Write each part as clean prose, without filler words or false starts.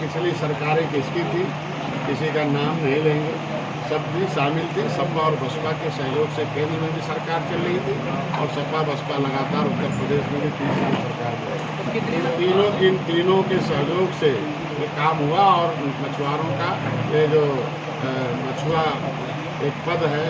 पिछली सरकारें किसकी थी, किसी का नाम नहीं लेंगे, सब भी शामिल थे। सपा और बसपा के सहयोग से केंद्र में भी सरकार चल रही थी और सपा बसपा लगातार उत्तर प्रदेश में भी 3 साल सरकार में। इन तीनों के सहयोग से ये काम हुआ और मछुआरों का ये जो मछुआ एक पद है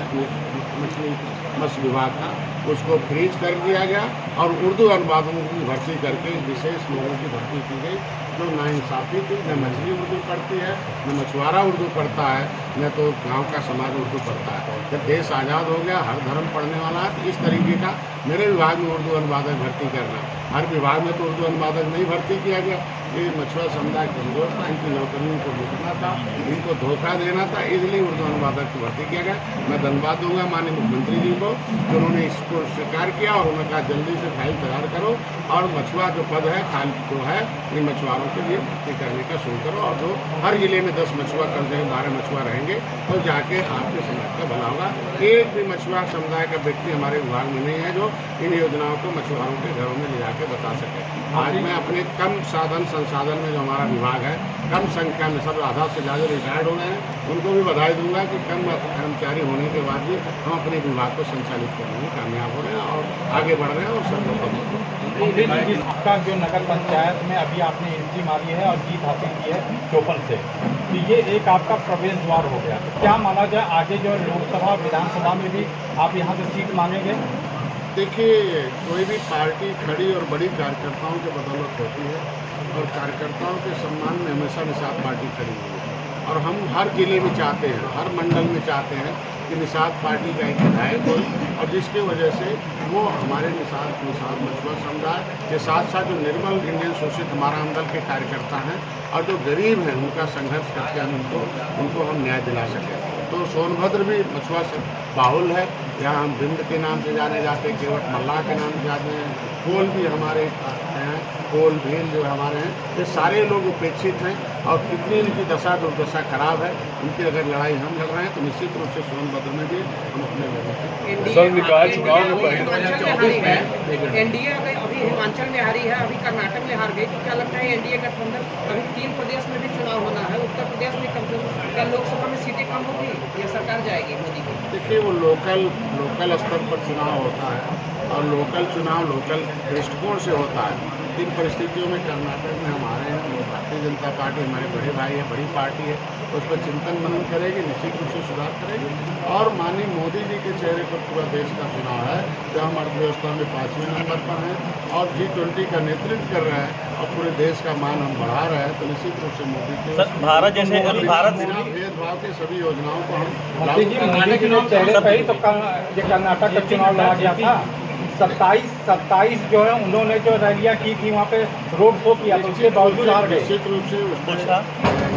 मछली मत्स्य विभाग का, उसको फ्रीज कर दिया गया और उर्दू अनुवादों की भर्ती करके विशेष लोगों की भर्ती की गई जो नाइंसाफ़ी थी। न मछली उर्दू पढ़ती है, न मछुआरा उर्दू पढ़ता है, न तो गांव का समाज उर्दू पढ़ता है। जब देश आज़ाद हो गया, हर धर्म पढ़ने वाला है, तो इस तरीके का मेरे विभाग में उर्दू अनुवादक भर्ती करना, हर विभाग में तो उर्दू अनुवादक नहीं भर्ती किया गया। ये मछुआ समुदाय कमजोर था, इनकी नौकरियों को लूटना था, इनको धोखा देना था, इसलिए उर्दू अनुवादक की भर्ती किया गया। मैं धन्यवाद दूंगा माननीय मुख्यमंत्री जी को कि उन्होंने इसको स्वीकार किया और उन्होंने कहा जल्दी से फाइल तैयार करो और मछुआ जो पद है खाली जो है इन मछुआरों के लिए भर्ती करने का शुरू करो और जो हर जिले में 10 मछुआ कर देंगे, 12 मछुआ रहेंगे तो जाके आपके समाज का भला होगा। एक भी मछुआ समुदाय का व्यक्ति हमारे विभाग में नहीं है जो इन योजनाओं को मछुआरों के घरों में ले जाके बता सके। आज मैं अपने कम साधन संसाधन में जो हमारा विभाग है, कम संख्या में सब आधा से ज़्यादा रिटायर्ड हो गए हैं, उनको भी बधाई दूंगा कि कम कर्मचारी होने के बाद भी हम अपने विभाग को संचालित करने में कामयाब हो रहे हैं और आगे बढ़ रहे हैं और सब लोग आपका जो नगर पंचायत में अभी आपने एंट्री मारी है और जीत हासिल की है 54 से, तो ये एक आपका प्रवेश द्वार हो गया। तो क्या माना जाए आगे जो लोकसभा विधानसभा में भी आप यहाँ से सीट मांगेंगे? देखिए, कोई भी पार्टी खड़ी और बड़ी कार्यकर्ताओं की बदौलत होती है और कार्यकर्ताओं के सम्मान में हमेशा निषाद पार्टी खड़ी हुई है और हम हर जिले में चाहते हैं, हर मंडल में चाहते हैं कि निषाद पार्टी का एक विधायक हो और जिसकी वजह से वो हमारे निषाद मछुआ समुदाय के साथ साथ जो निर्मल इंडियन शोषित हमारा अंदर के कार्यकर्ता हैं और जो गरीब हैं उनका संघर्ष करके हम उनको हम न्याय दिला सकें। तो सोनभद्र भी मछुआ से बाहुल है, यहाँ हम बिंद के नाम से जाने जाते हैं, केवट मल्लाह के नाम से जाते हैं, कोल भी हमारे हैं, कोल भील जो हमारे हैं, ये सारे लोग उपेक्षित हैं और कितनी इनकी दशा दुर्दशा खराब है। उनकी अगर लड़ाई हम लड़ रहे हैं तो निश्चित रूप से सोनभद्र में भी हम अपने एनडीए अभी हिमाचल में हारी है, अभी कर्नाटक में हार गई, तो क्या लगता है एनडीए गठबंधन अभी 3 प्रदेश में भी चुनाव होना है, उत्तर प्रदेश में क्या लोकसभा में सीटें कम होगी या सरकार जाएगी मोदी की? देखिए, वो लोकल स्तर पर चुनाव होता है और लोकल चुनाव लोकल दृष्टिकोण से होता है। इन परिस्थितियों में कर्नाटक में हमारे भारतीय जनता पार्टी हमारे बड़े भाई है, बड़ी पार्टी है, उस पर चिंतन मनन करेगी, निश्चित रूप से सुधार करेगी और माननीय मोदी जी के चेहरे पर पूरा देश का चुनाव है जो हम अर्थव्यवस्था में 5वें नंबर पर हैं और G20 का नेतृत्व कर रहे हैं और पूरे देश का मान हम बढ़ा रहे हैं। तो निश्चित रूप से मोदी के भारत जैसे बिना भेदभाव के सभी योजनाओं को हम चेहरे पर ही तो कर्नाटक का चुनाव लड़ा गया था। 27 जो है उन्होंने जो रैलियाँ की थी वहाँ पे रोड शो किया तो उसके बावजूद हार गए। निश्चित रूप से उस पर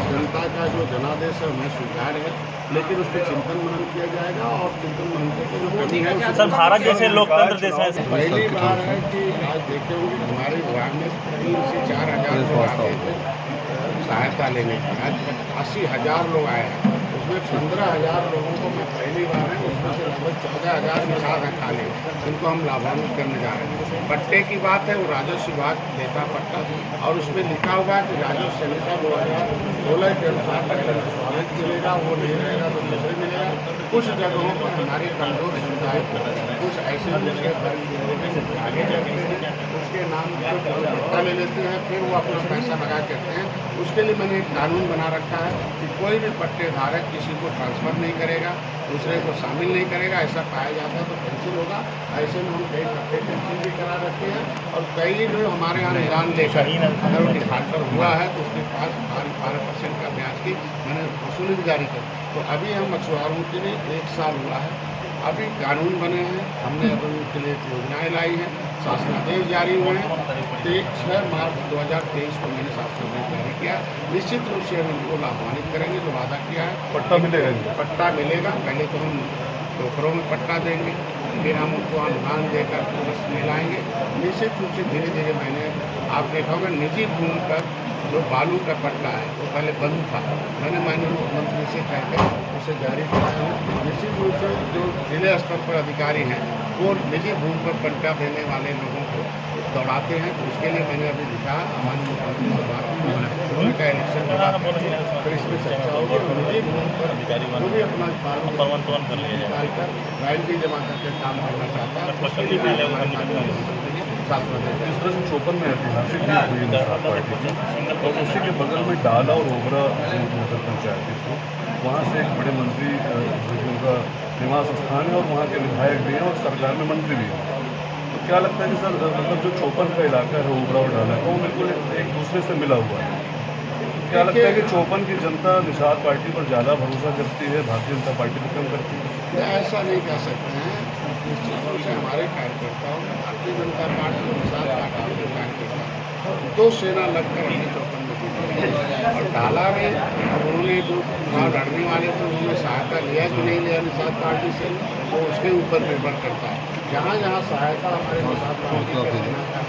जनता का जो जनादेश है हमें स्वीकार है, लेकिन उस पर चिंतन मनन किया जाएगा और चिंतन मनन करके जो कमी है सर भारत जैसे लोकतंत्र देश है। पहली बार है कि आज देखे होंगे हमारे विभाग में 3 से 4 हज़ार लोग आते थे सहायता लेने की, आज 80,000 लोग आए हैं, उसमें 15,000 लोगों को मैं पहली बार है, उसमें से लगभग 14,000 निषाद हैं खाली, जिनको हम लाभान्वित करने जा रहे हैं। पट्टे की बात है, वो राजस्व विभाग देता पट्टा और उसमें लिखा हुआ है कि राजस्व संहिता 2016 के अनुसार अगर स्वागत मिलेगा वो नहीं रहेगा तो दूसरे मिलेगा। कुछ जगहों पर हमारे कमजोर समुदाय को कुछ ऐसे दूसरे आगे जाते हैं, उसके नाम पर पट्टा ले लेते हैं, फिर वो अपना पैसा लगा करते हैं। उसके लिए मैंने एक कानून बना रखा है कि कोई भी पट्टेधारक किसी को ट्रांसफ़र नहीं करेगा, दूसरे को शामिल नहीं करेगा, ऐसा पाया जाता है तो कैंसिल होगा। ऐसे में हम कई पट्टे कैंसिल भी करा रखे हैं और कई जो हमारे यहाँ निदान लेकर अगर वो डिफाल्टर हुआ है तो उसके पास 12% का ब्याज की मैंने वसूली जारी कर। तो अभी हम मछुआरों के लिए 1 साल हुआ है, अभी कानून बने हैं, हमने अब उनके लिए योजनाएँ लाई हैं, शासनादेश जारी हुए हैं। 6 मार्च 2023 को मैंने शासनादेश जारी किया। निश्चित रूप से हम उनको लाभान्वित करेंगे जो वादा किया है। पट्टा मिलेगा, पट्टा मिलेगा। पहले तो हम टोकरों में पट्टा देंगे, फिर हम उनको अनुदान देकर बस मिलाएंगे। निश्चित रूप से धीरे धीरे मैंने आप देखा होगा निजी भूमि पर जो बालू का पट्टा है वो पहले बंद था, मैंने माननीय मुख्यमंत्री से कहकर उसे जारी कराया है। निश्चित रूप से जो जिले स्तर पर अधिकारी हैं वो निजी भूमि पर पट्टा देने वाले लोगों को दौड़ाते हैं। तो उसके लिए मैंने अभी लिखा हमारे मुख्यमंत्री से बात की उनका इलेक्शन करा फिर इसमें चर्चा होगी और मुझे वो भी अपना निकालकर राइल भी जमा करके काम करना चाहता है। उसके लिए भी हमारे साथ में इस तरह से चौपन में ऐतिहासिक जीत हुई निषाद पार्टी की और उसी के बगल में डाला और ओबरा नगर पंचायत थी, वहाँ से एक बड़े मंत्री उनका निवास स्थान है और वहाँ के विधायक भी हैं और सरकार में मंत्री भी हैं। तो क्या लगता है कि सर मतलब जो चौपन का इलाका है ओबरा और डाला का वो बिल्कुल एक दूसरे से मिला हुआ है। क्या लगता है कि चौपन की जनता निषाद पार्टी पर ज़्यादा भरोसा करती है, भारतीय जनता पार्टी पर कम करती है? ऐसा नहीं कह सकते हैं। निश्चित रूप से हमारे कार्यकर्ताओं ने भारतीय जनता पार्टी और निषाद पार्टी के कार्यकर्ता दो सेना लगकर हमने चौपन में जीती और डाला में अब उन्होंने जो चुनाव लड़ने वाले थे उन्होंने सहायता लिया कि नहीं लिया निषाद पार्टी से, वो उसके ऊपर निर्भर करता है। जहाँ जहाँ सहायता हमारे निषाद पार्टी का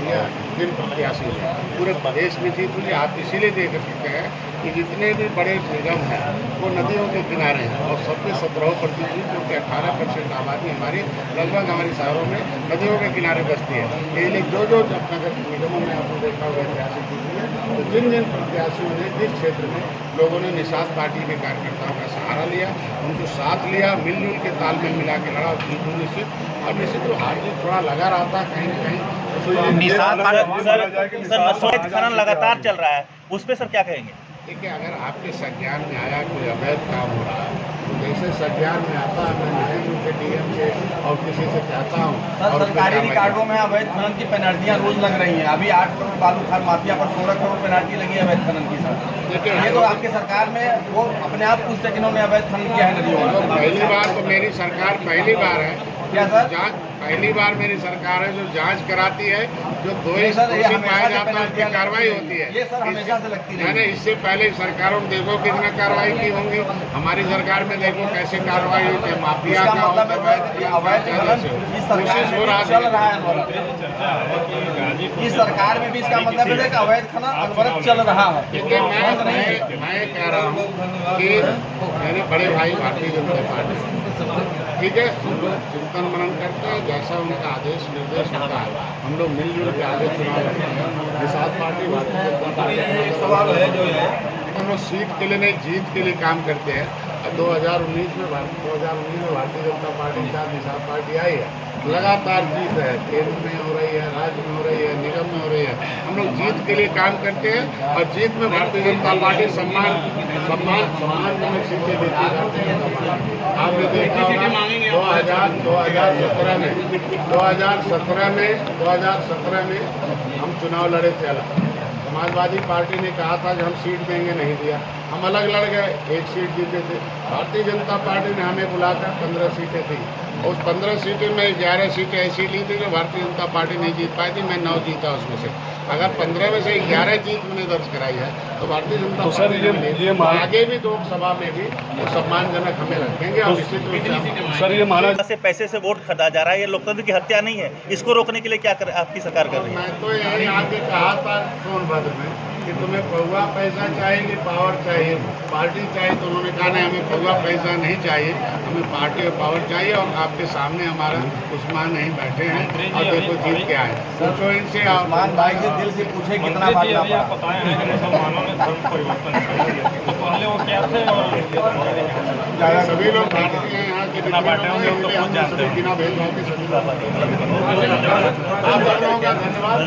दिया फिर प्रत्याशी है पूरे प्रदेश में जीत हुई। आप इसीलिए देख सकते हैं कि जितने भी बड़े निगम हैं वो नदियों के किनारे हैं और सबके 17% जो कि 18% आबादी हमारी लगभग हमारे शहरों में नदियों के किनारे बसती है। इसलिए जो नगर निगमों में आपने देखा हुआ ऐतिहासिक जीत है तो जिन जिन प्रत्याशियों ने जिस क्षेत्र में लोगों ने निषाद पार्टी के कार्यकर्ताओं का सहारा लिया, उनको साथ लिया, मिलजुल के तालमेल मिला के लड़ा और जीत निश्चित और निश्चित तो हार जीत थोड़ा लगा रहता है कहीं न कहीं। अवैध खनन लगातार चल रहा है, उस पर सर क्या कहेंगे? देखिए, अगर आपके संज्ञान में आया कोई अवैध काम हो रहा है तो जैसे संज्ञान में आता है मैं निश्चित रूप से डीएम से और किसी से कहता हूँ। सर सरकारी रिकॉर्डों में अवैध खनन की पेनल्टियाँ रोज लग रही हैं। अभी 8 करोड़ बालू खान माफिया पर 16 करोड़ पेनल्टी लगी है अवैध खनन की। सर ये तो आपकी सरकार में वो अपने आप पूछते कि इन्होंने अवैध खनन किया है नदियों में। पहली बार तो मेरी सरकार पहली बार है क्या सर? जांच पहली बार मेरी सरकार है जो जांच कराती है, जो दोषी पाया जाता है उसकी कार्रवाई होती है। ये सर हमेशा से लगती है। मैंने इससे पहले सरकारों में देखो कितना कार्रवाई की होंगी, हमारी सरकार में देखो कैसे कार्रवाई हुई थी। माफिया का मतलब अवैध खनन इस सरकार में चल रहा है। इस सरकार में भी इसका मतलब है कि अवैध खनन अनवरत चल रहा है। मैं कह रहा हूँ कि मेरे बड़े भाई भारतीय जनता पार्टी ठीक है, हम लोग चिंतन मनन करते हैं, जैसा उनका आदेश निर्देश होता है हम लोग मिलजुल के आगे चुनाव लड़ते हैं। निषाद पार्टी भारतीय जनता पार्टी सवाल है जो है हम लोग सीट के लिए नहीं जीत के लिए काम करते हैं। 2019 में भारतीय जनता पार्टी के साथ निषाद पार्टी आई है, लगातार जीत है, केंद्र में हो रही है, राज्य में हो रही है, निगम में हो रही है। हम लोग जीत के लिए काम करते हैं और जीत में भारतीय जनता पार्टी सम्मानजनक सीटें देती है। आपने देखा 2017 में हम चुनाव लड़े थे अलग। समाजवादी पार्टी ने कहा था कि हम सीट देंगे, नहीं दिया, हम अलग लड़ गए, 1 सीट जीते थे। भारतीय जनता पार्टी ने हमें बुलाकर 15 सीटें थी, उस 15 सीटें में 11 सीटें ऐसी ली थी जो भारतीय जनता पार्टी नहीं जीत पाई थी, मैं 9 जीता उसमें से। अगर 15 में से 11 जीत मैंने दर्ज कराई है तो भारतीय जनता पार्टी ये आगे भी लोकसभा में भी वो सम्मानजनक हमें रखेंगे और निश्चित रूप से सर ये माना से पैसे से वोट खरीदा जा रहा है, ये लोकतंत्र की हत्या नहीं है, इसको रोकने के लिए क्या आपकी सरकार कर रही है? मैं तो यही आगे कहा था सोनभद्र में कि तुम्हें पौवा पैसा चाहिए कि पावर चाहिए, पार्टी चाहिए, तो उन्होंने कहा नहीं हमें पौवा पैसा नहीं चाहिए, हमें पार्टी और पावर चाहिए। और आपके सामने हमारा उस्मान नहीं बैठे हैं और देखो जीत के आए, पूछो इनसे। उस्मान भाई से दिल से पूछे कितना बांटना पड़ा। सभी लोग भारतीय हैं, यहाँ के बिना भेदभाव के सभी लोग। आप लोगों का धन्यवाद।